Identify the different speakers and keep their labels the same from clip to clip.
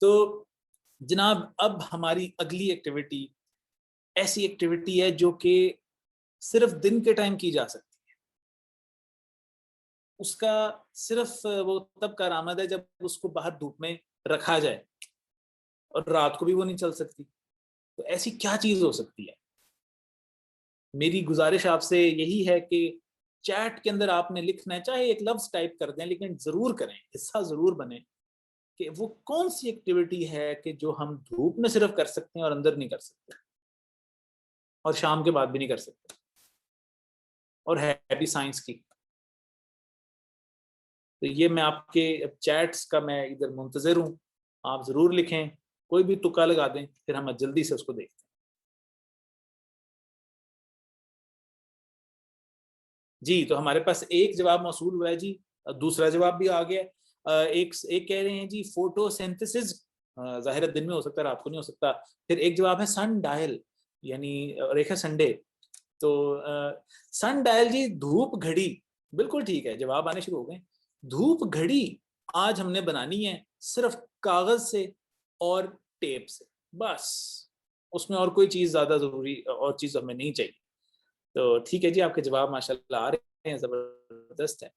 Speaker 1: तो जनाब अब हमारी अगली एक्टिविटी ऐसी एक्टिविटी है जो कि सिर्फ दिन के टाइम की जा सकती है। उसका सिर्फ वो तब कारआमद है जब उसको बाहर धूप में रखा जाए, और रात को भी वो नहीं चल सकती। तो ऐसी क्या चीज हो सकती है? मेरी गुजारिश आपसे यही है कि चैट के अंदर आपने लिखना है, चाहे एक लफ्ज टाइप कर दें, लेकिन जरूर करें, हिस्सा जरूर बने कि वो कौन सी एक्टिविटी है कि जो हम धूप में सिर्फ कर सकते हैं और अंदर नहीं कर सकते, और शाम के बाद भी नहीं कर सकते, और है भी साइंस की। तो ये मैं आपके चैट्स का मैं इधर मुंतजर हूँ, आप जरूर लिखें, कोई भी तुक्का लगा दें, फिर हम जल्दी से उसको देखते हैं। जी, तो हमारे पास एक जवाब मौसूल हुआ है जी, दूसरा जवाब भी आ गया। एक एक कह रहे हैं जी फोटोसिंथेसिस, जाहिर है दिन में हो सकता है, रात को नहीं हो सकता। फिर एक जवाब है सन डायल, यानी रेखा संडे। तो सन डायल जी धूप घड़ी, बिल्कुल ठीक है, जवाब आने शुरू हो गए। धूप घड़ी आज हमने बनानी है सिर्फ कागज से और टेप से, बस। उसमें और कोई चीज ज्यादा जरूरी और चीज हमें नहीं चाहिए। तो ठीक है जी, आपके जवाब माशाल्लाह आ रहे हैं, जबरदस्त है।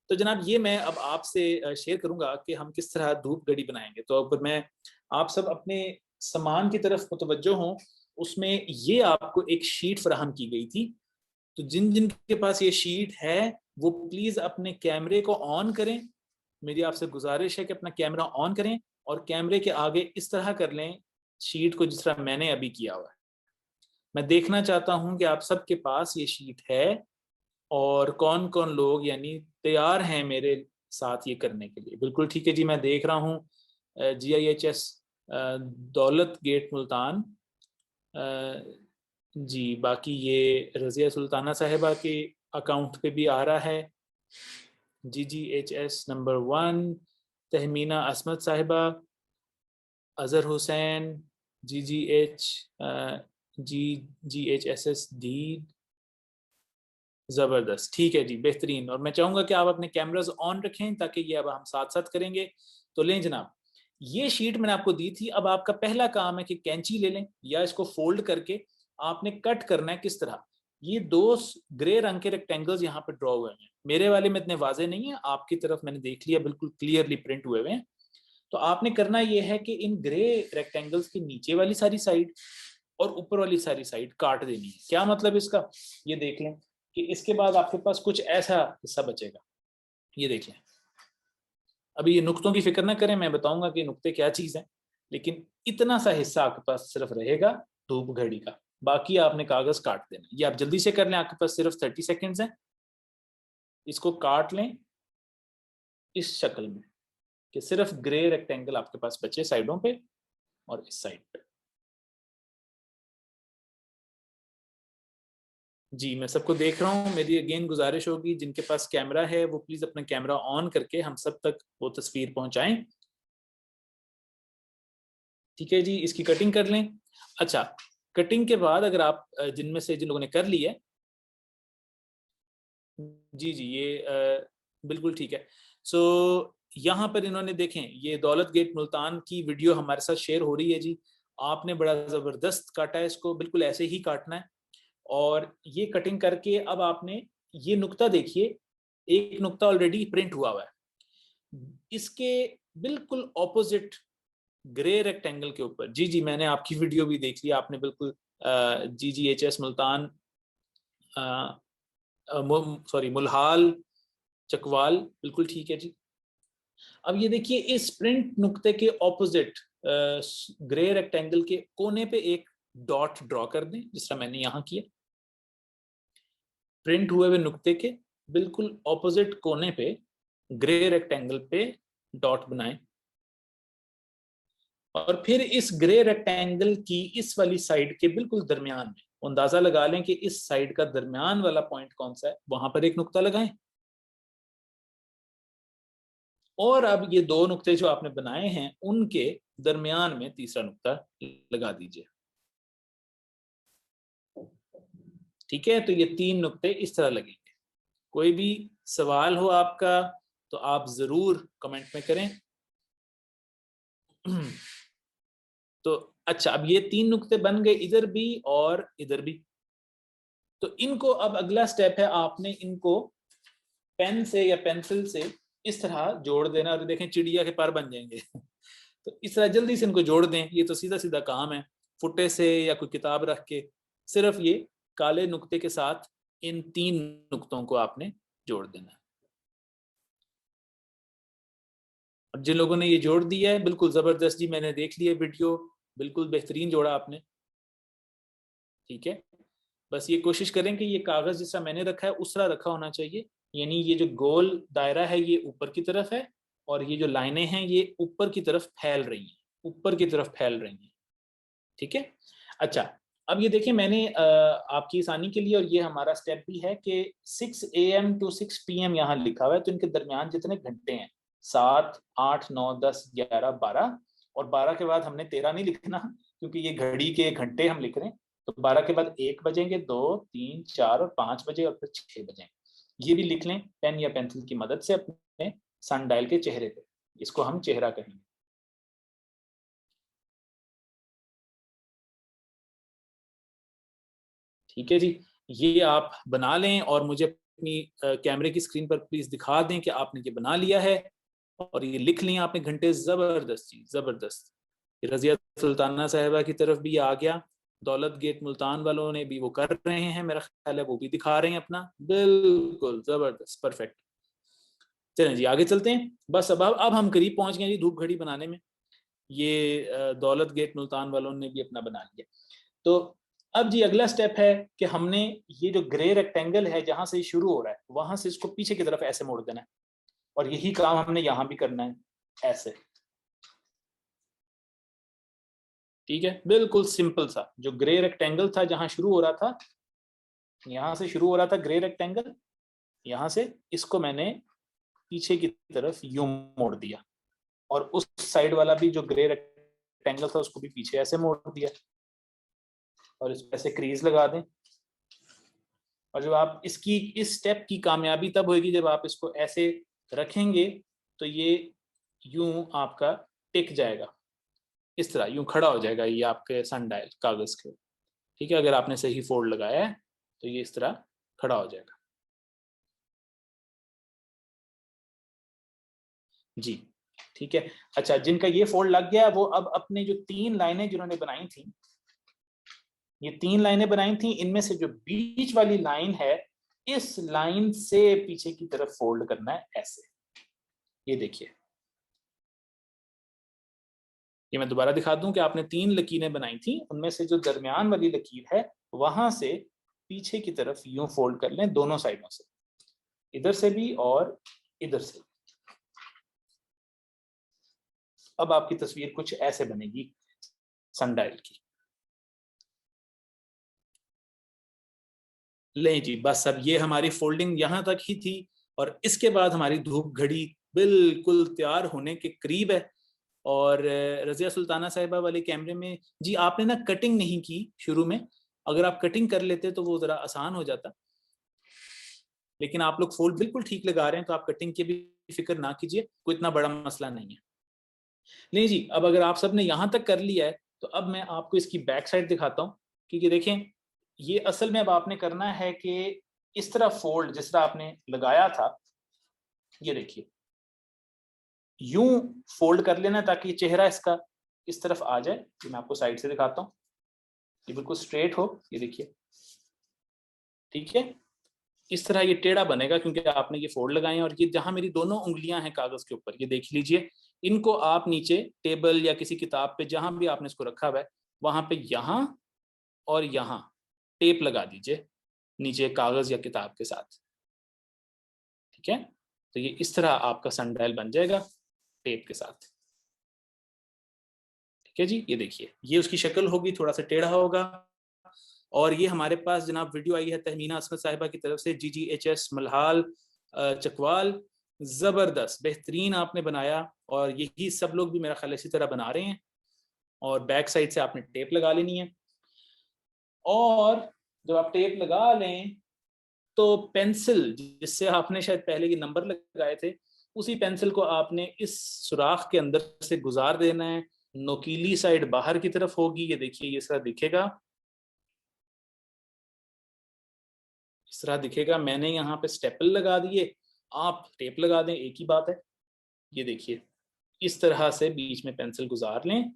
Speaker 1: तो जनाब ये मैं अब आपसे शेयर करूंगा कि हम किस तरह धूप घड़ी बनाएंगे। तो अगर मैं आप सब अपने सामान की तरफ मुतवज्जो हों, उसमें ये आपको एक शीट फराहम की गई थी। तो जिन जिन के पास ये शीट है वो प्लीज अपने कैमरे को ऑन करें। मेरी आपसे गुजारिश है कि अपना कैमरा ऑन करें और कैमरे के आगे इस तरह कर लें शीट को, जिस तरह मैंने अभी किया हुआ है। मैं देखना चाहता हूं कि आप सबके पास ये शीट है और कौन कौन लोग यानी तैयार हैं मेरे साथ ये करने के लिए। बिल्कुल ठीक है जी, मैं देख रहा हूँ GIHS दौलत गेट मुल्तान, जी, बाकी ये रजिया सुल्ताना साहिबा के अकाउंट पे भी आ रहा है। GGHS नंबर 1, तहमीना असमत साहिबा, अजहर हुसैन, GGHSS डी, जबरदस्त, ठीक है जी, बेहतरीन। और मैं चाहूंगा कि आप अपने कैमरास ऑन रखें ताकि ये अब हम साथ साथ करेंगे। तो लें जनाब, ये शीट मैंने आपको दी थी। अब आपका पहला काम है कि कैंची ले लें या इसको फोल्ड करके आपने कट करना है। किस तरह? ये दो ग्रे रंग के रेक्टेंगल्स यहाँ पे ड्रॉ हुए हैं। मेरे वाले में इतने वाजे नहीं है, आपकी तरफ मैंने देख लिया, बिल्कुल क्लियरली प्रिंट हुए हुए हैं। तो आपने करना यह है कि इन ग्रे रेक्टेंगल्स की नीचे वाली सारी साइड और ऊपर वाली सारी साइड काट देनी है। क्या मतलब इसका? ये देख लें कि इसके बाद आपके पास कुछ ऐसा हिस्सा बचेगा। ये देख लें। अभी ये नुक्तों की फिक्र ना करें, मैं बताऊंगा कि नुक्ते क्या चीज है, लेकिन इतना सा हिस्सा आपके पास सिर्फ रहेगा धूप घड़ी का। बाकी आपने कागज काट देना। ये आप जल्दी से कर लें, आपके पास सिर्फ 30 सेकेंड्स हैं। इसको काट लें इस शक्ल में कि सिर्फ ग्रे रेक्टेंगल आपके पास बचे साइडों पे और इस साइड पे। जी, मैं सबको देख रहा हूँ। मेरी अगेन गुजारिश होगी, जिनके पास कैमरा है वो प्लीज अपना कैमरा ऑन करके हम सब तक वो तस्वीर पहुंचाएं। ठीक है जी, इसकी कटिंग कर लें। अच्छा, कटिंग के बाद अगर आप जिनमें से जिन लोगों ने कर ली है, जी जी, ये बिल्कुल ठीक है। सो यहाँ पर इन्होंने देखें, ये दौलत गेट मुल्तान की वीडियो हमारे साथ शेयर हो रही है जी। आपने बड़ा ज़बरदस्त काटा है इसको, बिल्कुल ऐसे ही काटना है। और ये कटिंग करके अब आपने ये नुक्ता देखिए, एक नुक्ता ऑलरेडी प्रिंट हुआ हुआ है। इसके बिल्कुल ऑपोजिट ग्रे रेक्टेंगल के ऊपर, जी जी, मैंने आपकी वीडियो भी देख लिया, आपने बिल्कुल GGHS मुल्तान, सॉरी मुल्हाल चकवाल, बिल्कुल ठीक है जी। अब ये देखिए, इस प्रिंट नुक्ते के ऑपोजिट ग्रे रेक्टेंगल के कोने पे एक डॉट ड्रॉ कर दें, जिस तरह मैंने यहां किया। प्रिंट हुए हुए नुक्ते के बिल्कुल ऑपोजिट कोने पे ग्रे रेक्टेंगल पे डॉट बनाएं, और फिर इस ग्रे रेक्टेंगल की इस वाली साइड के बिल्कुल दरमियान में, अंदाजा लगा लें कि इस साइड का दरमियान वाला पॉइंट कौन सा है, वहां पर एक नुक्ता लगाएं। और अब ये दो नुक्ते जो आपने बनाए हैं उनके दरमियान में तीसरा नुक्ता लगा दीजिए। ठीक है, तो ये तीन नुक्ते इस तरह लगेंगे। कोई भी सवाल हो आपका तो आप जरूर कमेंट में करें। तो अच्छा, अब ये 3 नुक्ते बन गए इधर भी और इधर भी। तो इनको अब अगला स्टेप है, आपने इनको पेन से या पेंसिल से इस तरह जोड़ देना, और देखें चिड़िया के पर बन जाएंगे। तो इस तरह जल्दी से इनको जोड़ दें। ये तो सीधा सीधा काम है, फुटे से या कोई किताब रख के सिर्फ ये काले नुक्ते के साथ इन 3 नुक्तों को आपने जोड़ देना। अब जिन लोगों ने ये जोड़ दिया है, बिल्कुल जबरदस्त जी, मैंने देख लिया वीडियो, बिल्कुल बेहतरीन जोड़ा आपने। ठीक है, बस ये कोशिश करें कि ये कागज जिस तरह मैंने रखा है उस तरह रखा होना चाहिए, यानी ये जो गोल दायरा है ये ऊपर की तरफ है, और ये जो लाइनें हैं ये ऊपर की तरफ फैल रही हैं, ऊपर की तरफ फैल रही हैं। ठीक है, अच्छा, अब ये देखिए मैंने आपकी आसानी के लिए, और ये हमारा स्टेप भी है कि 6 AM to 6 PM यहाँ लिखा हुआ है, तो इनके दरमियान जितने घंटे हैं 7, 8, 9, 10, 11, 12, और 12 के बाद हमने 13 नहीं लिखना, क्योंकि ये घड़ी के घंटे हम लिख रहे हैं। तो 12 के बाद 1 बजेंगे, 2, 3, 4 और 5 बजे, और फिर 6 बजे। ये भी लिख लें पेन या पेंसिल की मदद से अपने सनडायल के चेहरे पे, इसको हम चेहरा कहेंगे। ठीक है जी, ये आप बना लें और मुझे अपनी कैमरे की स्क्रीन पर प्लीज दिखा दें कि आपने ये बना लिया है, और ये लिख लिया आपने घंटे। जबरदस्त जी, जबरदस्त। रजिया सुल्ताना साहिबा की तरफ भी आ गया, दौलत गेट मुल्तान वालों ने भी वो कर रहे हैं, मेरा ख्याल है वो भी दिखा रहे हैं अपना, बिल्कुल जबरदस्त, परफेक्ट। चलें जी आगे चलते हैं। बस अब हम करीब पहुंच गए जी धूप घड़ी बनाने में। ये दौलत गेट मुल्तान वालों ने भी अपना बना लिया। तो अब जी अगला स्टेप है कि हमने ये जो ग्रे रेक्टेंगल है जहां से शुरू हो रहा है, वहां से इसको पीछे की तरफ ऐसे मोड़ देना है, और यही काम हमने यहां भी करना है, ऐसे। ठीक है, बिल्कुल सिंपल सा, जो ग्रे रेक्टेंगल था जहां शुरू हो रहा था, यहां से शुरू हो रहा था ग्रे रेक्टेंगल, यहां से इसको मैंने पीछे की तरफ यूं मोड़ दिया, और उस साइड वाला भी जो ग्रे रेक्टेंगल था उसको भी पीछे ऐसे मोड़ दिया, और इस पे ऐसे क्रीज लगा दें। और जब आप इसकी इस स्टेप की कामयाबी तब होगी जब आप इसको ऐसे रखेंगे, तो ये यूं आपका टिक जाएगा, इस तरह यूं खड़ा हो जाएगा ये आपके सनडायल कागज के। ठीक है, अगर आपने सही फोल्ड लगाया है तो ये इस तरह खड़ा हो जाएगा जी। ठीक है, अच्छा, जिनका ये फोल्ड लग गया वो अब अपने जो 3 लाइनें जिन्होंने बनाई थी, ये 3 लाइनें बनाई थी, इनमें से जो बीच वाली लाइन है, इस लाइन से पीछे की तरफ फोल्ड करना है ऐसे। ये देखिए, ये मैं दोबारा दिखा दूं कि आपने 3 लकीरें बनाई थी, उनमें से जो दरमियान वाली लकीर है वहां से पीछे की तरफ यूं फोल्ड कर लें, दोनों साइडों से, इधर से भी और इधर से। अब आपकी तस्वीर कुछ ऐसे बनेगी सनडायल की। लें जी, बस अब ये हमारी फोल्डिंग यहां तक ही थी, और इसके बाद हमारी धूप घड़ी बिल्कुल तैयार होने के करीब है। और रजिया सुल्ताना साहिबा वाले कैमरे में जी आपने ना कटिंग नहीं की शुरू में, अगर आप कटिंग कर लेते तो वो जरा आसान हो जाता, लेकिन आप लोग फोल्ड बिल्कुल ठीक लगा रहे हैं, तो आप कटिंग की भी फिक्र ना कीजिए, कोई इतना बड़ा मसला नहीं है। नहीं जी, अब अगर आप सबने यहां तक कर लिया है तो अब मैं आपको इसकी बैक साइड दिखाता हूँ, क्योंकि देखें ये असल में अब आपने करना है कि इस तरह फोल्ड जिस तरह आपने लगाया था, ये देखिए यूं फोल्ड कर लेना ताकि चेहरा इसका इस तरफ आ जाए। ये मैं आपको साइड से दिखाता हूँ, ये बिल्कुल स्ट्रेट हो, ये देखिए। ठीक है, इस तरह ये टेढ़ा बनेगा क्योंकि आपने ये फोल्ड लगाए हैं, और ये जहां मेरी दोनों उंगलियां हैं कागज के ऊपर, ये देख लीजिए, इनको आप नीचे टेबल या किसी किताब पे जहां भी आपने इसको रखा हुआ है वहां पे यहां और यहां टेप लगा दीजिए नीचे कागज या किताब के साथ। ठीक है, तो ये इस तरह आपका सनडायल बन जाएगा टेप के साथ। ठीक है जी, ये देखिए ये उसकी शक्ल होगी, थोड़ा सा टेढ़ा होगा। और ये हमारे पास जनाब वीडियो आई है तहमीना असमत साहिबा की तरफ से, GGHS मलहाल चकवाल, जबरदस्त बेहतरीन आपने बनाया, और यही सब लोग भी मेरा ख्याल इसी तरह बना रहे हैं। और बैक साइड से आपने टेप लगा लेनी है, और जब आप टेप लगा लें तो पेंसिल जिससे आपने शायद पहले ये नंबर लगाए थे, उसी पेंसिल को आपने इस सुराख के अंदर से गुजार देना है। नोकीली साइड बाहर की तरफ होगी, ये देखिए ये तरह दिखेगा, इस तरह दिखेगा। मैंने यहाँ पे स्टेपल लगा दिए, आप टेप लगा दें, एक ही बात है। ये देखिए इस तरह से बीच में पेंसिल गुजार लें।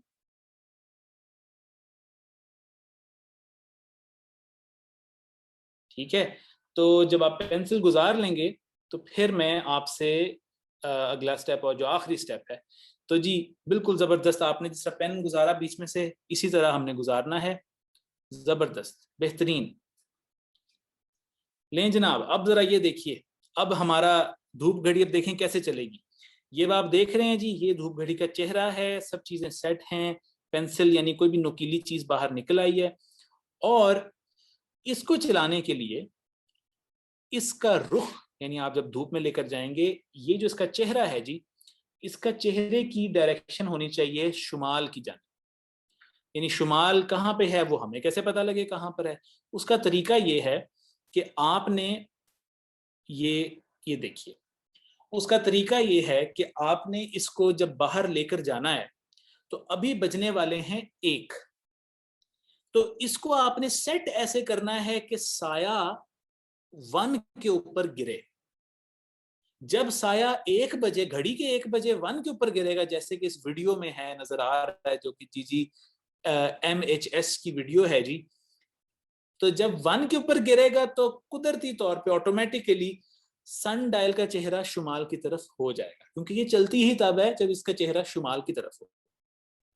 Speaker 1: ठीक है, तो जब आप पेंसिल गुजार लेंगे तो फिर मैं आपसे अगला स्टेप और जो आखिरी स्टेप है, तो जी बिल्कुल जबरदस्त, आपने जिस तरह पेन गुजारा बीच में से, इसी तरह हमने गुजारना है। जबरदस्त, बेहतरीन। लें जनाब, अब जरा ये देखिए, अब हमारा धूप घड़ी अब देखें कैसे चलेगी। ये आप देख रहे हैं जी, ये धूप घड़ी का चेहरा है, सब चीजें सेट हैं, पेंसिल यानी कोई भी नुकीली चीज बाहर निकल आई है। और इसको चलाने के लिए इसका रुख, यानी आप जब धूप में लेकर जाएंगे, ये जो इसका चेहरा है जी, इसका चेहरे की डायरेक्शन होनी चाहिए शुमाल की जानिब। यानी शुमाल कहाँ पे है वो हमें कैसे पता लगे कहाँ पर है? उसका तरीका ये है कि आपने ये देखिए, उसका तरीका ये है कि आपने इसको जब बाहर लेकर जाना है, तो अभी बजने वाले हैं 1, तो इसको आपने सेट ऐसे करना है कि साया 1 के ऊपर गिरे। जब साया 1 बजे, घड़ी के 1 बजे 1 के ऊपर गिरेगा, जैसे कि इस वीडियो में है, नजर आ रहा है, जो कि GGMHS की वीडियो है जी। तो जब 1 के ऊपर गिरेगा तो कुदरती तौर पे ऑटोमेटिकली सन डायल का चेहरा शुमाल की तरफ हो जाएगा, क्योंकि ये चलती ही तब है जब इसका चेहरा शुमाल की तरफ हो।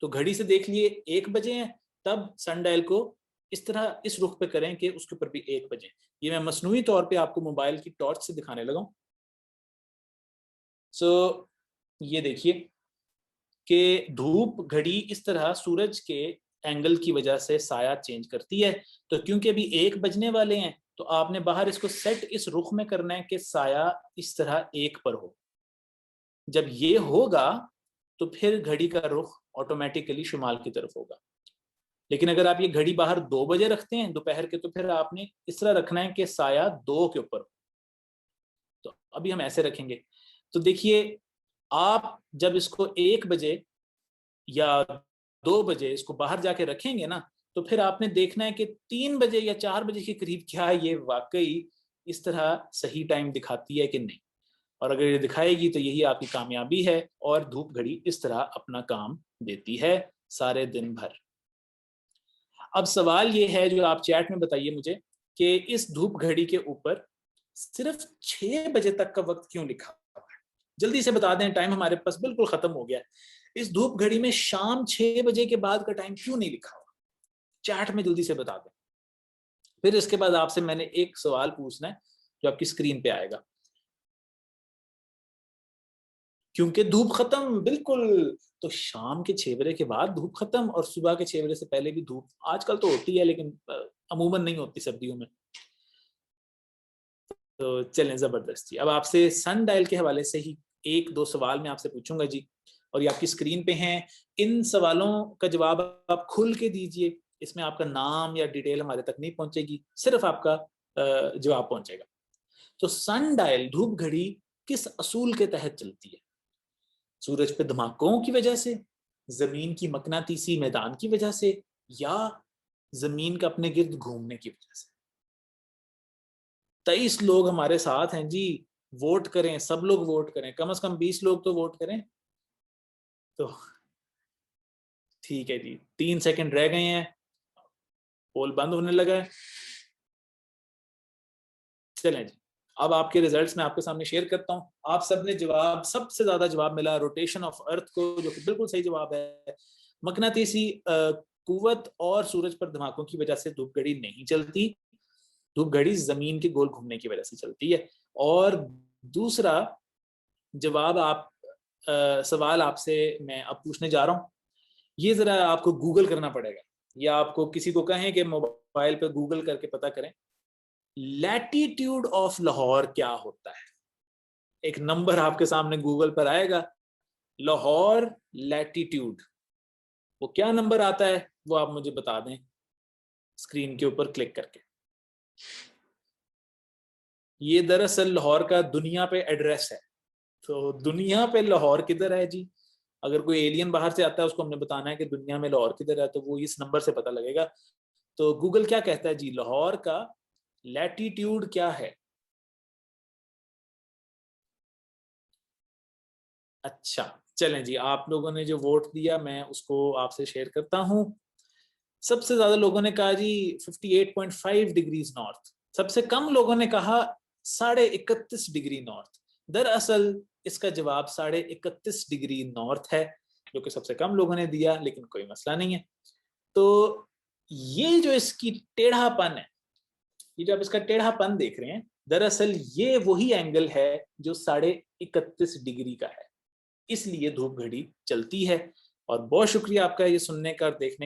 Speaker 1: तो घड़ी से देख लिए 1 बजे हैं, तब सन डायल को इस तरह इस रुख पे करें कि उसके ऊपर भी 1 बजे। ये मैं मसनूई तौर पे आपको मोबाइल की टॉर्च से दिखाने लगा हूं। सो ये देखिए कि धूप घड़ी इस तरह सूरज के एंगल की वजह से साया चेंज करती है। तो क्योंकि अभी 1 बजने वाले हैं, तो आपने बाहर इसको सेट इस रुख में करना है कि साया इस तरह 1 पर हो। जब ये होगा तो फिर घड़ी का रुख ऑटोमेटिकली शुमाल की तरफ होगा। लेकिन अगर आप ये घड़ी बाहर 2 बजे रखते हैं दोपहर के, तो फिर आपने इस तरह रखना है कि साया 2 के ऊपर हो। तो अभी हम ऐसे रखेंगे। तो देखिए, आप जब इसको 1 बजे या 2 बजे इसको बाहर जाके रखेंगे ना, तो फिर आपने देखना है कि 3 बजे या 4 बजे के करीब क्या ये वाकई इस तरह सही टाइम दिखाती है कि नहीं। और अगर ये दिखाएगी तो यही आपकी कामयाबी है, और धूप घड़ी इस तरह अपना काम देती है सारे दिन भर। अब सवाल ये है जो आप चैट में बताइए मुझे, कि इस धूप घड़ी के ऊपर सिर्फ 6 बजे तक का वक्त क्यों लिखा हुआ है? जल्दी से बता दें, टाइम हमारे पास बिल्कुल खत्म हो गया है। इस धूप घड़ी में शाम 6 बजे के बाद का टाइम क्यों नहीं लिखा हुआ? चैट में जल्दी से बता दें। फिर इसके बाद आपसे मैंने एक सवाल पूछना है जो आपकी स्क्रीन पे आएगा। क्योंकि धूप खत्म, बिल्कुल। तो शाम के 6 बजे के बाद धूप खत्म, और सुबह के 6 बजे से पहले भी धूप आजकल तो होती है, लेकिन अमूमन नहीं होती सर्दियों में। तो चलें, जबरदस्त जी। अब आपसे सन डायल के हवाले से ही 1-2 सवाल मैं आपसे पूछूंगा जी, और ये आपकी स्क्रीन पे हैं। इन सवालों का जवाब आप खुल के दीजिए, इसमें आपका नाम या डिटेल हमारे तक नहीं पहुंचेगी, सिर्फ आपका जवाब पहुंचेगा। तो सन डायल धूप घड़ी किस असूल के तहत चलती है? सूरज पे धमाकों की वजह से, जमीन की मकनातीसी मैदान की वजह से, या जमीन का अपने गिर्द घूमने की वजह से? 23 लोग हमारे साथ हैं जी। वोट करें, सब लोग वोट करें, कम से कम 20 लोग तो वोट करें। तो ठीक है जी, 3 सेकंड रह गए हैं, पोल बंद होने लगा है। चलें जी, अब आपके रिजल्ट्स मैं आपके सामने शेयर करता हूं। आप सबने जवाब, सबसे ज्यादा जवाब मिला रोटेशन ऑफ अर्थ को, जो कि बिल्कुल सही जवाब है। मकनातीसी कुव्वत और सूरज पर धमाकों की वजह से धूप घड़ी नहीं चलती, धूप घड़ी जमीन के गोल घूमने की वजह से चलती है। और दूसरा जवाब, आप सवाल आपसे मैं अब पूछने जा रहा हूं, ये जरा आपको गूगल करना पड़ेगा, या आपको किसी को कहें कि मोबाइल पे गूगल करके पता करें, लैटिट्यूड ऑफ लाहौर क्या होता है। एक नंबर आपके सामने गूगल पर आएगा, लाहौर लैटिट्यूड, वो क्या नंबर आता है वो आप मुझे बता दें स्क्रीन के ऊपर क्लिक करके। ये दरअसल लाहौर का दुनिया पे एड्रेस है। तो दुनिया पे लाहौर किधर है जी? अगर कोई एलियन बाहर से आता है, उसको हमने बताना है कि दुनिया में लाहौर किधर है, तो वो इस नंबर से पता लगेगा। तो गूगल क्या कहता है जी, लाहौर का लैटिट्यूड क्या है? अच्छा, चलें जी, आप लोगों ने जो वोट दिया मैं उसको आपसे शेयर करता हूं। सबसे ज्यादा लोगों ने कहा जी 58.5 डिग्रीज नॉर्थ। सबसे कम लोगों ने कहा 31.5 डिग्री नॉर्थ। दरअसल इसका जवाब 31.5 डिग्री नॉर्थ है, जो कि सबसे कम लोगों ने दिया, लेकिन कोई मसला नहीं है। तो ये जो इसकी टेढ़ापन है, ये जो आप इसका टेढ़ापन देख रहे हैं, दरअसल ये वही एंगल है जो 31.5 डिग्री का है, इसलिए धूप घड़ी चलती है। और बहुत शुक्रिया आपका ये सुनने का और देखने